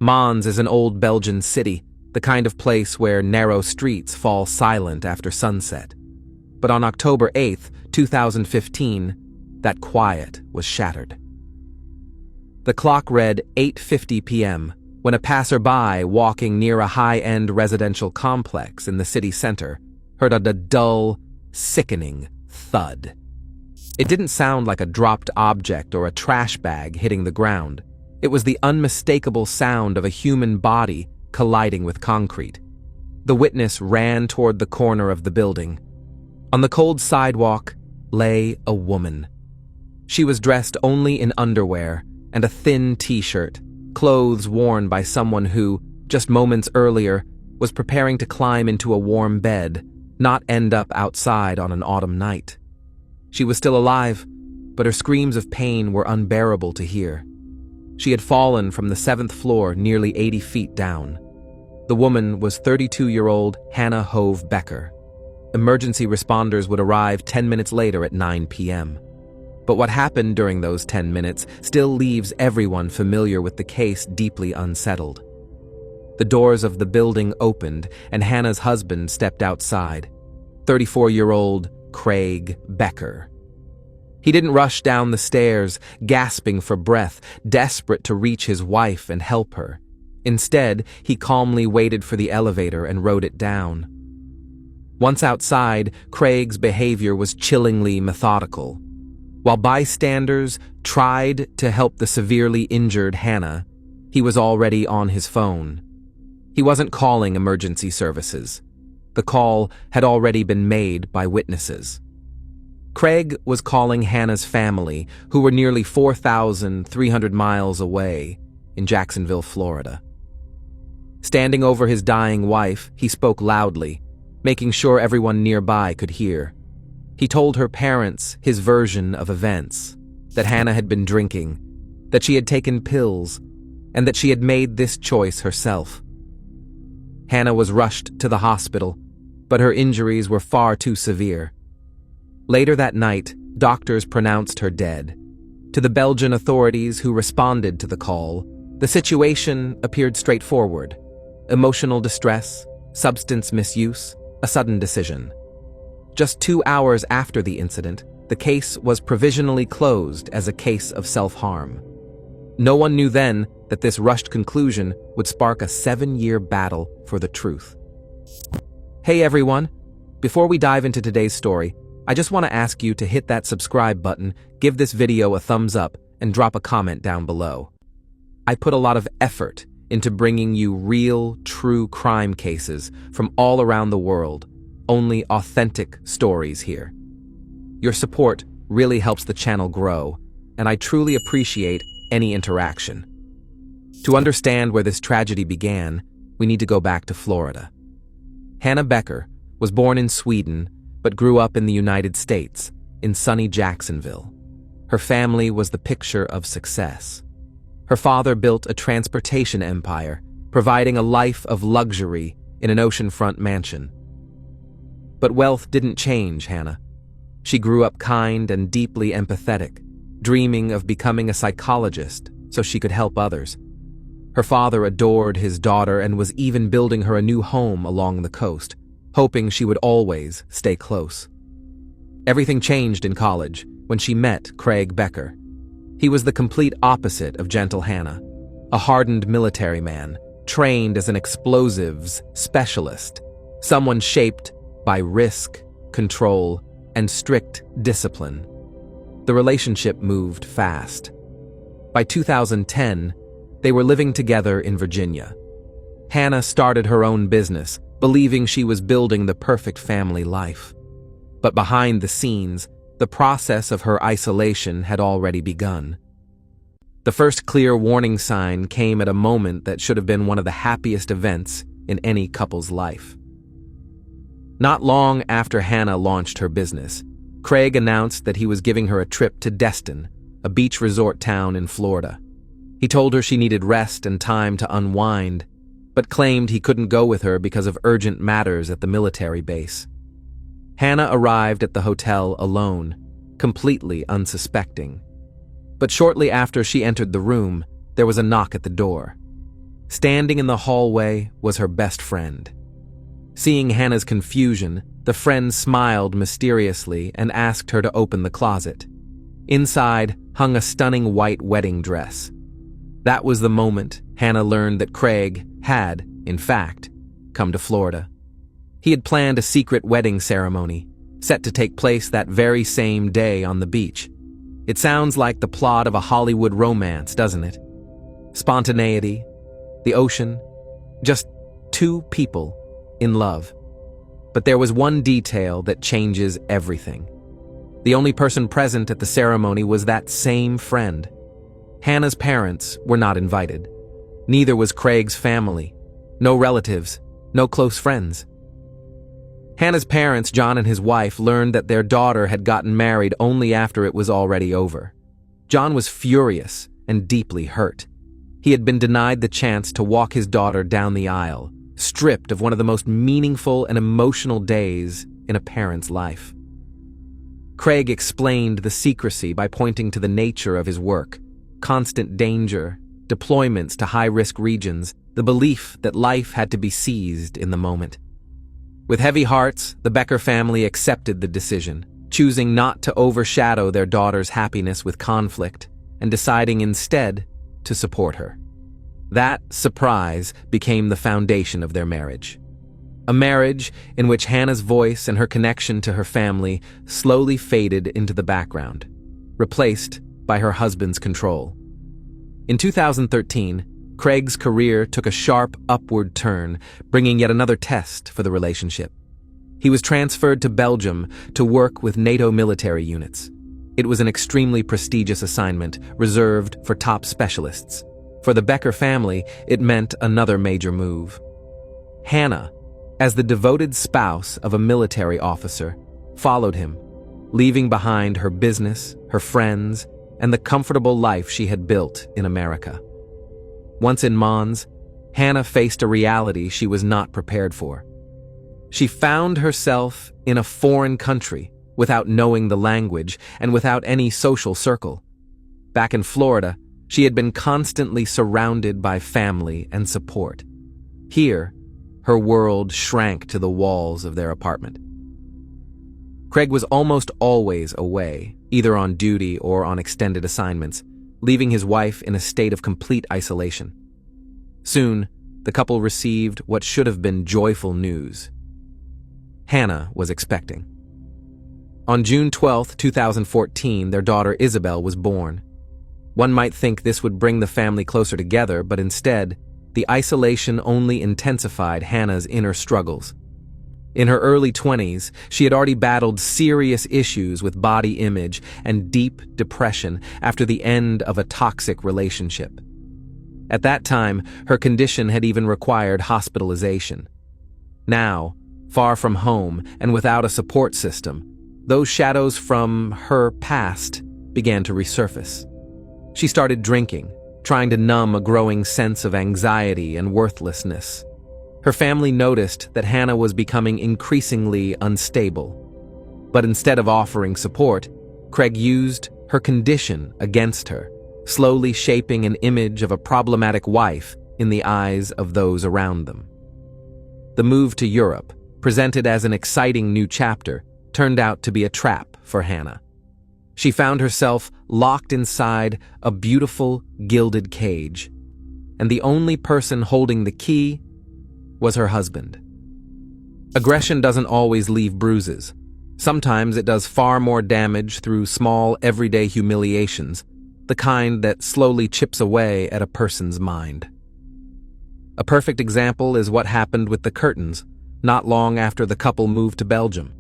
Mons is an old Belgian city, the kind of place where narrow streets fall silent after sunset. But on October 8th, 2015, that quiet was shattered. The clock read 8:50 p.m. when a passerby walking near a high-end residential complex in the city center heard a dull, sickening thud. It didn't sound like a dropped object or a trash bag hitting the ground. It was the unmistakable sound of a human body colliding with concrete. The witness ran toward the corner of the building. On the cold sidewalk lay a woman. She was dressed only in underwear and a thin t-shirt, clothes worn by someone who, just moments earlier, was preparing to climb into a warm bed, not end up outside on an autumn night. She was still alive, but her screams of pain were unbearable to hear. She had fallen from the 7th floor nearly 80 feet down. The woman was 32-year-old Hannah Hove Becker. Emergency responders would arrive 10 minutes later at 9 p.m. But what happened during those 10 minutes still leaves everyone familiar with the case deeply unsettled. The doors of the building opened and Hannah's husband stepped outside, 34-year-old Craig Becker. He didn't rush down the stairs, gasping for breath, desperate to reach his wife and help her. Instead, he calmly waited for the elevator and rode it down. Once outside, Craig's behavior was chillingly methodical. While bystanders tried to help the severely injured Hannah, he was already on his phone. He wasn't calling emergency services. The call had already been made by witnesses. Craig was calling Hannah's family, who were nearly 4,300 miles away in Jacksonville, Florida. Standing over his dying wife, he spoke loudly, making sure everyone nearby could hear. He told her parents his version of events, that Hannah had been drinking, that she had taken pills, and that she had made this choice herself. Hannah was rushed to the hospital, but her injuries were far too severe. Later that night, doctors pronounced her dead. To the Belgian authorities who responded to the call, the situation appeared straightforward. Emotional distress, substance misuse, a sudden decision. Just 2 hours after the incident, the case was provisionally closed as a case of self-harm. No one knew then that this rushed conclusion would spark a 7-year battle for the truth. Hey everyone! Before we dive into today's story, I just want to ask you to hit that subscribe button, give this video a thumbs up, and drop a comment down below. I put a lot of effort into bringing you real, true crime cases from all around the world, only authentic stories here. Your support really helps the channel grow, and I truly appreciate any interaction. To understand where this tragedy began, we need to go back to Florida. Hannah Becker was born in Sweden, but grew up in the United States, in sunny Jacksonville. Her family was the picture of success. Her father built a transportation empire, providing a life of luxury in an oceanfront mansion. But wealth didn't change Hannah. She grew up kind and deeply empathetic, dreaming of becoming a psychologist so she could help others. Her father adored his daughter and was even building her a new home along the coast, hoping she would always stay close. Everything changed in college when she met Craig Becker. He was the complete opposite of gentle Hannah, a hardened military man, trained as an explosives specialist, someone shaped by risk, control, and strict discipline. The relationship moved fast. By 2010, they were living together in Virginia. Hannah started her own business, believing she was building the perfect family life. But behind the scenes, the process of her isolation had already begun. The first clear warning sign came at a moment that should have been one of the happiest events in any couple's life. Not long after Hannah launched her business, Craig announced that he was giving her a trip to Destin, a beach resort town in Florida. He told her she needed rest and time to unwind, but claimed he couldn't go with her because of urgent matters at the military base. Hannah arrived at the hotel alone, completely unsuspecting. But shortly after she entered the room, there was a knock at the door. Standing in the hallway was her best friend. Seeing Hannah's confusion, the friend smiled mysteriously and asked her to open the closet. Inside hung a stunning white wedding dress. That was the moment Hannah learned that Craig had, in fact, come to Florida. He had planned a secret wedding ceremony, set to take place that very same day on the beach. It sounds like the plot of a Hollywood romance, doesn't it? Spontaneity, the ocean, just two people in love. But there was one detail that changes everything. The only person present at the ceremony was that same friend. Hannah's parents were not invited. Neither was Craig's family. No relatives, no close friends. Hannah's parents, John and his wife, learned that their daughter had gotten married only after it was already over. John was furious and deeply hurt. He had been denied the chance to walk his daughter down the aisle, stripped of one of the most meaningful and emotional days in a parent's life. Craig explained the secrecy by pointing to the nature of his work: constant danger, deployments to high-risk regions, the belief that life had to be seized in the moment. With heavy hearts, the Becker family accepted the decision, choosing not to overshadow their daughter's happiness with conflict and deciding instead to support her. That surprise became the foundation of their marriage. A marriage in which Hannah's voice and her connection to her family slowly faded into the background, replaced by her husband's control. In 2013, Craig's career took a sharp upward turn, bringing yet another test for the relationship. He was transferred to Belgium to work with NATO military units. It was an extremely prestigious assignment, reserved for top specialists. For the Becker family, it meant another major move. Hannah, as the devoted spouse of a military officer, followed him, leaving behind her business, her friends, and the comfortable life she had built in America. Once in Mons, Hannah faced a reality she was not prepared for. She found herself in a foreign country, without knowing the language and without any social circle. Back in Florida, she had been constantly surrounded by family and support. Here, her world shrank to the walls of their apartment. Craig was almost always away, either on duty or on extended assignments, leaving his wife in a state of complete isolation. Soon, the couple received what should have been joyful news. Hannah was expecting. On June 12, 2014, their daughter Isabel was born. One might think this would bring the family closer together, but instead, the isolation only intensified Hannah's inner struggles. In her early 20s, she had already battled serious issues with body image and deep depression after the end of a toxic relationship. At that time, her condition had even required hospitalization. Now, far from home and without a support system, those shadows from her past began to resurface. She started drinking, trying to numb a growing sense of anxiety and worthlessness. Her family noticed that Hannah was becoming increasingly unstable. But instead of offering support, Craig used her condition against her, slowly shaping an image of a problematic wife in the eyes of those around them. The move to Europe, presented as an exciting new chapter, turned out to be a trap for Hannah. She found herself locked inside a beautiful, gilded cage, and the only person holding the key was her husband. Aggression doesn't always leave bruises. Sometimes it does far more damage through small, everyday humiliations, the kind that slowly chips away at a person's mind. A perfect example is what happened with the Curtins, not long after the couple moved to Belgium.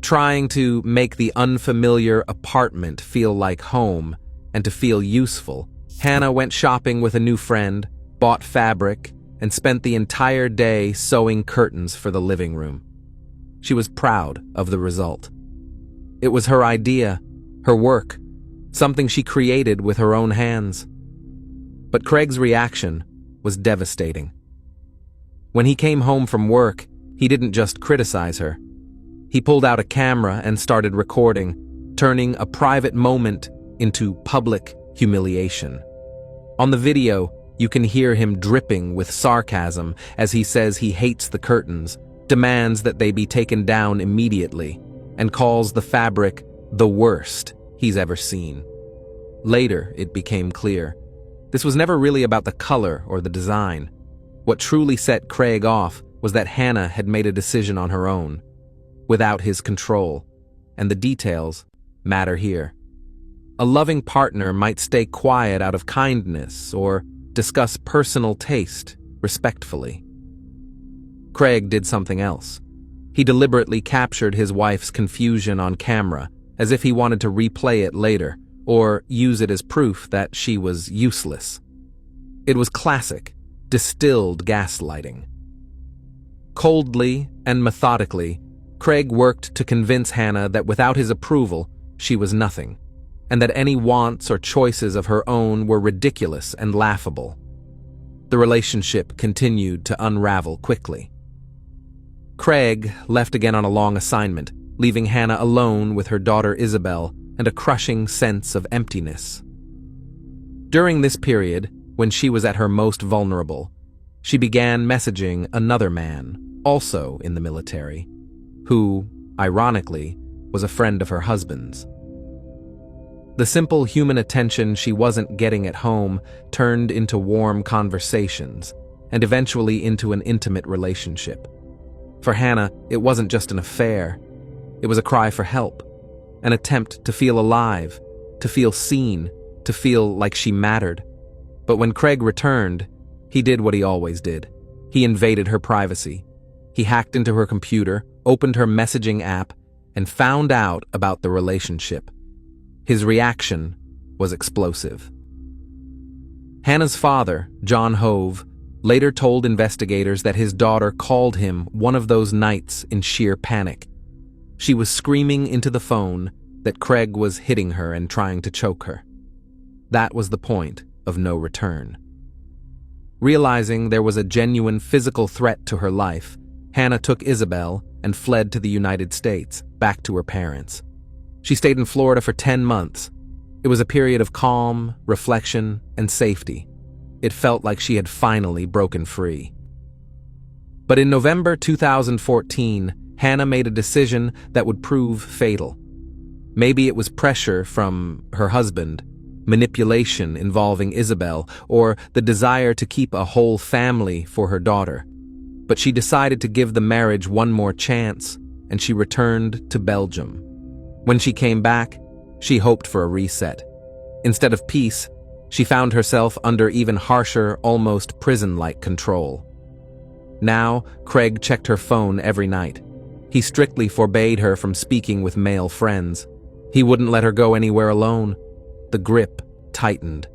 Trying to make the unfamiliar apartment feel like home and to feel useful, Hannah went shopping with a new friend, bought fabric, and spent the entire day sewing curtains for the living room. She was proud of the result. It was her idea, her work, something she created with her own hands. But Craig's reaction was devastating. When he came home from work, he didn't just criticize her. He pulled out a camera and started recording, turning a private moment into public humiliation. On the video, You can hear him dripping with sarcasm as he says he hates the curtains, demands that they be taken down immediately, and calls the fabric the worst he's ever seen. Later, it became clear. This was never really about the color or the design. What truly set Craig off was that Hannah had made a decision on her own, without his control, and the details matter here. A loving partner might stay quiet out of kindness or discuss personal taste respectfully. Craig did something else. He deliberately captured his wife's confusion on camera, as if he wanted to replay it later, or use it as proof that she was useless. It was classic, distilled gaslighting. Coldly and methodically, Craig worked to convince Hannah that without his approval, she was nothing, and that any wants or choices of her own were ridiculous and laughable. The relationship continued to unravel quickly. Craig left again on a long assignment, leaving Hannah alone with her daughter Isabel and a crushing sense of emptiness. During this period, when she was at her most vulnerable, she began messaging another man, also in the military, who, ironically, was a friend of her husband's. The simple human attention she wasn't getting at home turned into warm conversations and eventually into an intimate relationship. For Hannah, it wasn't just an affair. It was a cry for help, an attempt to feel alive, to feel seen, to feel like she mattered. But when Craig returned, he did what he always did. He invaded her privacy. He hacked into her computer, opened her messaging app, and found out about the relationship. His reaction was explosive. Hannah's father, John Hove, later told investigators that his daughter called him one of those nights in sheer panic. She was screaming into the phone that Craig was hitting her and trying to choke her. That was the point of no return. Realizing there was a genuine physical threat to her life, Hannah took Isabel and fled to the United States, back to her parents. She stayed in Florida for 10 months. It was a period of calm, reflection, and safety. It felt like she had finally broken free. But in November 2014, Hannah made a decision that would prove fatal. Maybe it was pressure from her husband, manipulation involving Isabel, or the desire to keep a whole family for her daughter. But she decided to give the marriage one more chance, and she returned to Belgium. When she came back, she hoped for a reset. Instead of peace, she found herself under even harsher, almost prison-like control. Now, Craig checked her phone every night. He strictly forbade her from speaking with male friends. He wouldn't let her go anywhere alone. The grip tightened.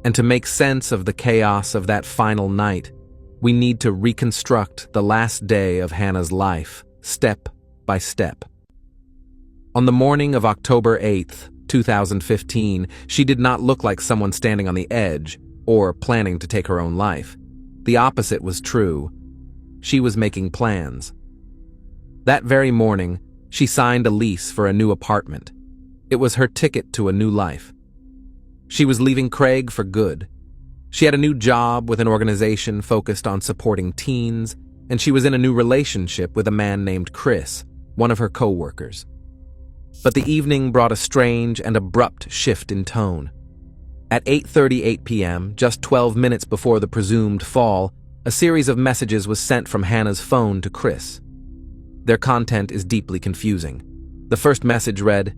And to make sense of the chaos of that final night, we need to reconstruct the last day of Hannah's life, step by step. On the morning of October 8th, 2015, she did not look like someone standing on the edge or planning to take her own life. The opposite was true. She was making plans. That very morning, she signed a lease for a new apartment. It was her ticket to a new life. She was leaving Craig for good. She had a new job with an organization focused on supporting teens, and she was in a new relationship with a man named Chris, one of her co-workers. But the evening brought a strange and abrupt shift in tone. At 8:38 p.m., just 12 minutes before the presumed fall, a series of messages was sent from Hannah's phone to Chris. Their content is deeply confusing. The first message read,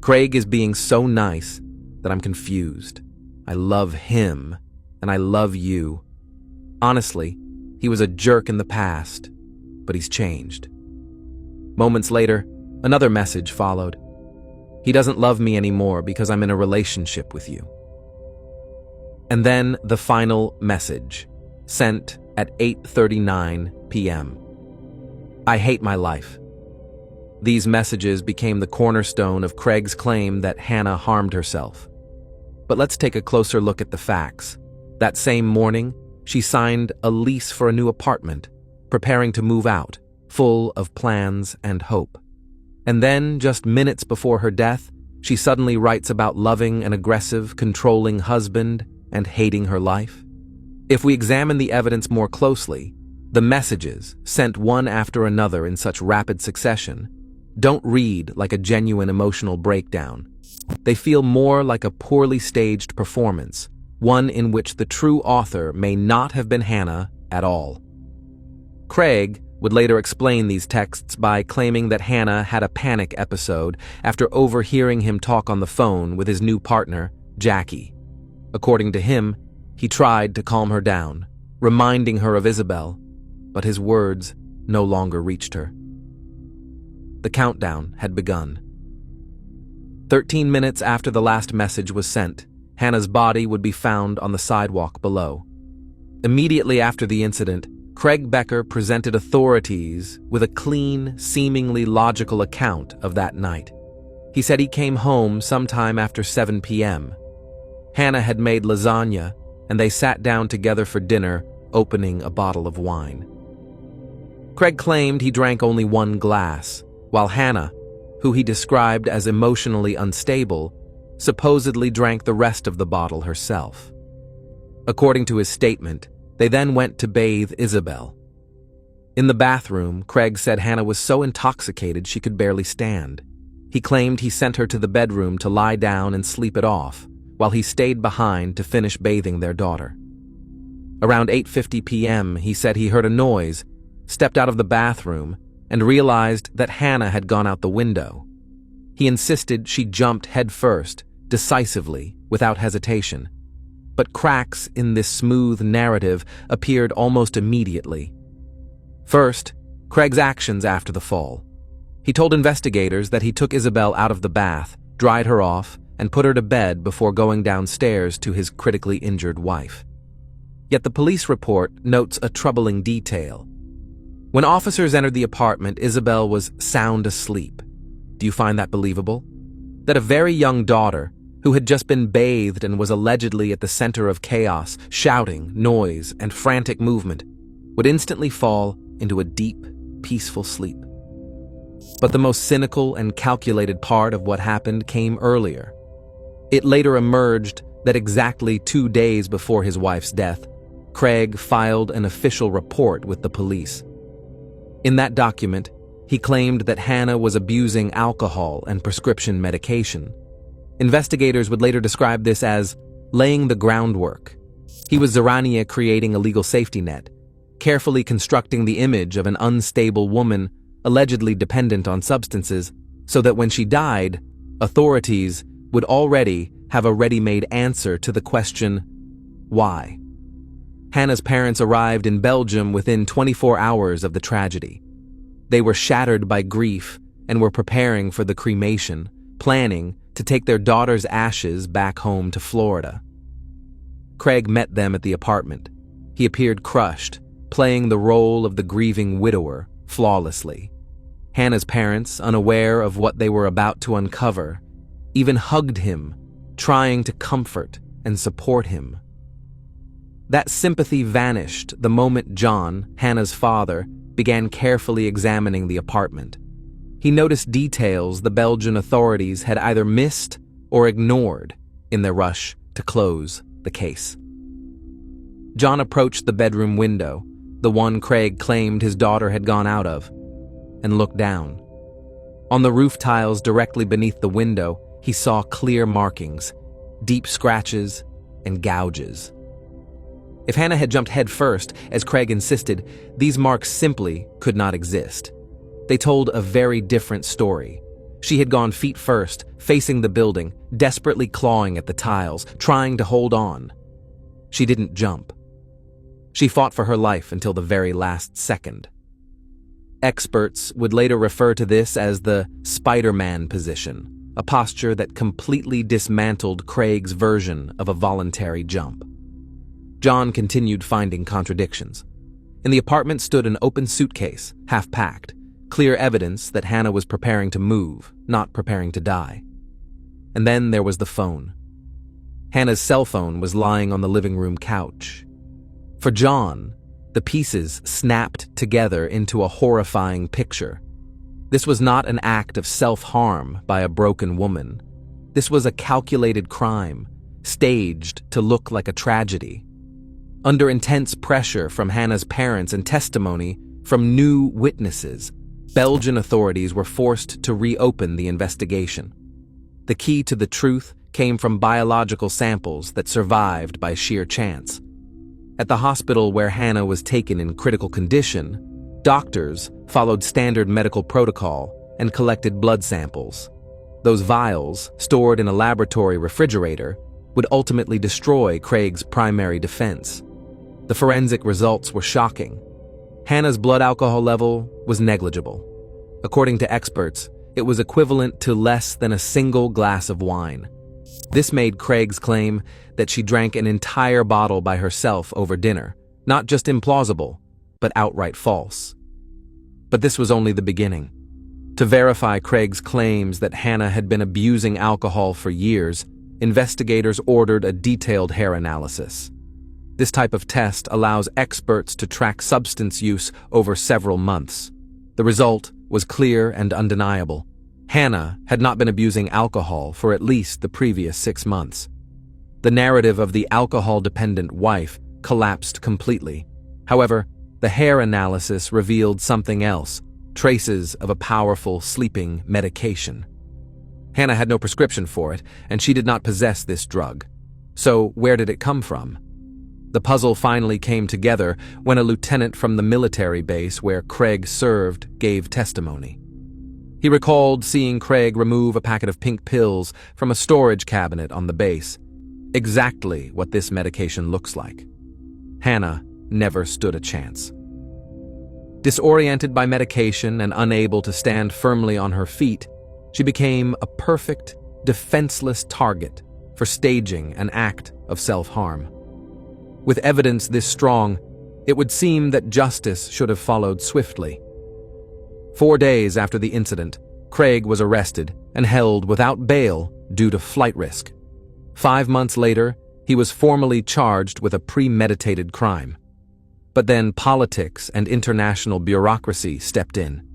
"Craig is being so nice that I'm confused. I love him, and I love you. Honestly, he was a jerk in the past, but he's changed." Moments later, another message followed. "He doesn't love me anymore because I'm in a relationship with you." And then the final message, sent at 8:39 p.m. "I hate my life." These messages became the cornerstone of Craig's claim that Hannah harmed herself. But let's take a closer look at the facts. That same morning, she signed a lease for a new apartment, preparing to move out, full of plans and hope. And then, just minutes before her death, she suddenly writes about loving an aggressive, controlling husband and hating her life. If we examine the evidence more closely, the messages, sent one after another in such rapid succession, don't read like a genuine emotional breakdown. They feel more like a poorly staged performance, one in which the true author may not have been Hannah at all. Craig would later explain these texts by claiming that Hannah had a panic episode after overhearing him talk on the phone with his new partner, Jackie. According to him, he tried to calm her down, reminding her of Isabel, but his words no longer reached her. The countdown had begun. 13 minutes after the last message was sent, Hannah's body would be found on the sidewalk below. Immediately after the incident, Craig Becker presented authorities with a clean, seemingly logical account of that night. He said he came home sometime after 7 p.m. Hannah had made lasagna, and they sat down together for dinner, opening a bottle of wine. Craig claimed he drank only one glass, while Hannah, who he described as emotionally unstable, supposedly drank the rest of the bottle herself. According to his statement, they then went to bathe Isabel. In the bathroom, Craig said Hannah was so intoxicated she could barely stand. He claimed he sent her to the bedroom to lie down and sleep it off, while he stayed behind to finish bathing their daughter. Around 8:50 p.m., he said he heard a noise, stepped out of the bathroom, and realized that Hannah had gone out the window. He insisted she jumped headfirst, decisively, without hesitation. But cracks in this smooth narrative appeared almost immediately. First, Craig's actions after the fall. He told investigators that he took Isabel out of the bath, dried her off, and put her to bed before going downstairs to his critically injured wife. Yet the police report notes a troubling detail. When officers entered the apartment, Isabel was sound asleep. Do you find that believable? That a very young daughter, who had just been bathed and was allegedly at the center of chaos, shouting, noise, and frantic movement, would instantly fall into a deep, peaceful sleep. But the most cynical and calculated part of what happened came earlier. It later emerged that exactly 2 days before his wife's death, Craig filed an official report with the police. In that document, he claimed that Hannah was abusing alcohol and prescription medication. Investigators would later describe this as laying the groundwork. He was Zarania creating a legal safety net, carefully constructing the image of an unstable woman allegedly dependent on substances, so that when she died, authorities would already have a ready-made answer to the question, why? Hannah's parents arrived in Belgium within 24 hours of the tragedy. They were shattered by grief and were preparing for the cremation, planning to take their daughter's ashes back home to Florida. Craig met them at the apartment. He appeared crushed, playing the role of the grieving widower flawlessly. Hannah's parents, unaware of what they were about to uncover, even hugged him, trying to comfort and support him. That sympathy vanished the moment John, Hannah's father, began carefully examining the apartment. He noticed details the Belgian authorities had either missed or ignored in their rush to close the case. John approached the bedroom window, the one Craig claimed his daughter had gone out of, and looked down. On the roof tiles directly beneath the window, he saw clear markings, deep scratches, and gouges. If Hannah had jumped headfirst, as Craig insisted, these marks simply could not exist. They told a very different story. She had gone feet first, facing the building, desperately clawing at the tiles, trying to hold on. She didn't jump. She fought for her life until the very last second. Experts would later refer to this as the Spider-Man position, a posture that completely dismantled Craig's version of a voluntary jump. John continued finding contradictions. In the apartment stood an open suitcase, half-packed, clear evidence that Hannah was preparing to move, not preparing to die. And then there was the phone. Hannah's cell phone was lying on the living room couch. For John, the pieces snapped together into a horrifying picture. This was not an act of self-harm by a broken woman. This was a calculated crime, staged to look like a tragedy. Under intense pressure from Hannah's parents and testimony from new witnesses, Belgian authorities were forced to reopen the investigation. The key to the truth came from biological samples that survived by sheer chance. At the hospital where Hannah was taken in critical condition, doctors followed standard medical protocol and collected blood samples. Those vials, stored in a laboratory refrigerator, would ultimately destroy Craig's primary defense. The forensic results were shocking. Hannah's blood alcohol level was negligible. According to experts, it was equivalent to less than a single glass of wine. This made Craig's claim that she drank an entire bottle by herself over dinner not just implausible, but outright false. But this was only the beginning. To verify Craig's claims that Hannah had been abusing alcohol for years, investigators ordered a detailed hair analysis. This type of test allows experts to track substance use over several months. The result was clear and undeniable. Hannah had not been abusing alcohol for at least the previous 6 months. The narrative of the alcohol-dependent wife collapsed completely. However, the hair analysis revealed something else, traces of a powerful sleeping medication. Hannah had no prescription for it, and she did not possess this drug. So where did it come from? The puzzle finally came together when a lieutenant from the military base where Craig served gave testimony. He recalled seeing Craig remove a packet of pink pills from a storage cabinet on the base. Exactly what this medication looks like. Hannah never stood a chance. Disoriented by medication and unable to stand firmly on her feet, she became a perfect, defenseless target for staging an act of self-harm. With evidence this strong, it would seem that justice should have followed swiftly. 4 days after the incident, Craig was arrested and held without bail due to flight risk. 5 months later, he was formally charged with a premeditated crime. But then politics and international bureaucracy stepped in.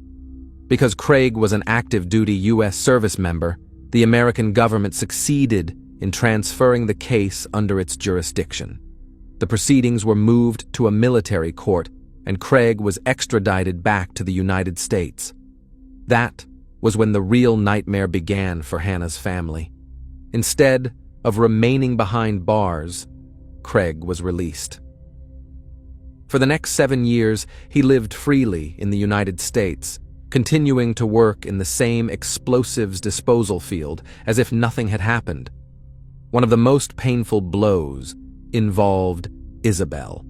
Because Craig was an active-duty U.S. service member, the American government succeeded in transferring the case under its jurisdiction. The proceedings were moved to a military court, and Craig was extradited back to the United States. That was when the real nightmare began for Hannah's family. Instead of remaining behind bars, Craig was released. For the next 7 years, he lived freely in the United States, continuing to work in the same explosives disposal field as if nothing had happened. One of the most painful blows involved Isabel.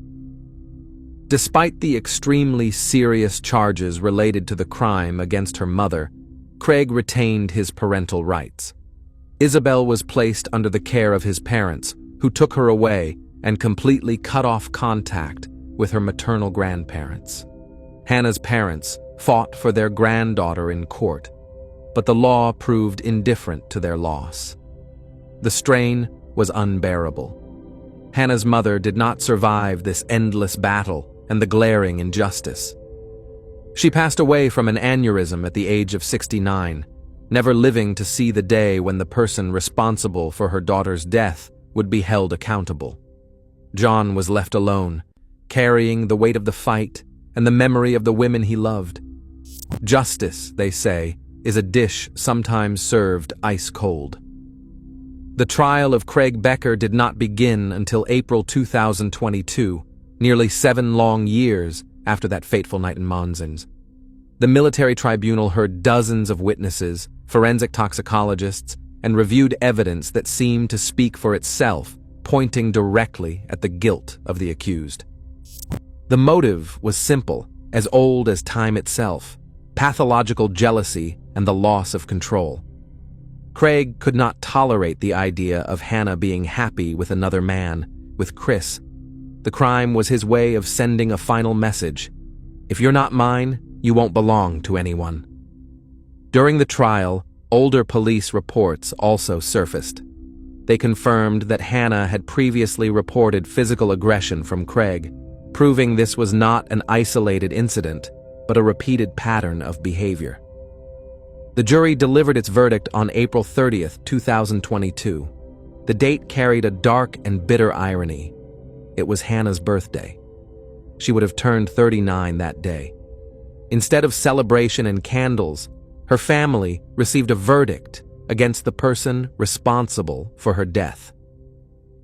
Despite the extremely serious charges related to the crime against her mother, Craig retained his parental rights. Isabel was placed under the care of his parents, who took her away and completely cut off contact with her maternal grandparents. Hannah's parents fought for their granddaughter in court, but the law proved indifferent to their loss. The strain was unbearable. Hannah's mother did not survive this endless battle and the glaring injustice. She passed away from an aneurysm at the age of 69, never living to see the day when the person responsible for her daughter's death would be held accountable. John was left alone, carrying the weight of the fight and the memory of the women he loved. Justice, they say, is a dish sometimes served ice cold. The trial of Craig Becker did not begin until April 2022, nearly 7 long years after that fateful night in Monsens. The military tribunal heard dozens of witnesses, forensic toxicologists, and reviewed evidence that seemed to speak for itself, pointing directly at the guilt of the accused. The motive was simple, as old as time itself: pathological jealousy and the loss of control. Craig could not tolerate the idea of Hannah being happy with another man, with Chris. The crime was his way of sending a final message: if you're not mine, you won't belong to anyone. During the trial, older police reports also surfaced. They confirmed that Hannah had previously reported physical aggression from Craig, proving this was not an isolated incident, but a repeated pattern of behavior. The jury delivered its verdict on April 30th, 2022. The date carried a dark and bitter irony. it was Hannah's birthday. She would have turned 39 that day. Instead of celebration and candles, her family received a verdict against the person responsible for her death.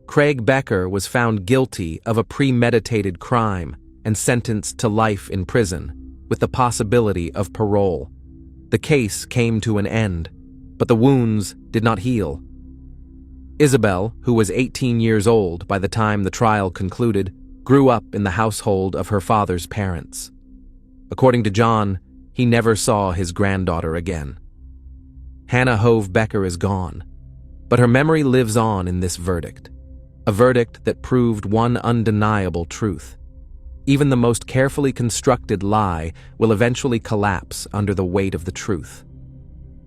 Craig Becker was found guilty of a premeditated crime and sentenced to life in prison, with the possibility of parole. The case came to an end, but the wounds did not heal. Isabel, who was 18 years old by the time the trial concluded, grew up in the household of her father's parents. According to John, he never saw his granddaughter again. Hannah Hove Becker is gone, but her memory lives on in this verdict, a verdict that proved one undeniable truth. Even the most carefully constructed lie will eventually collapse under the weight of the truth.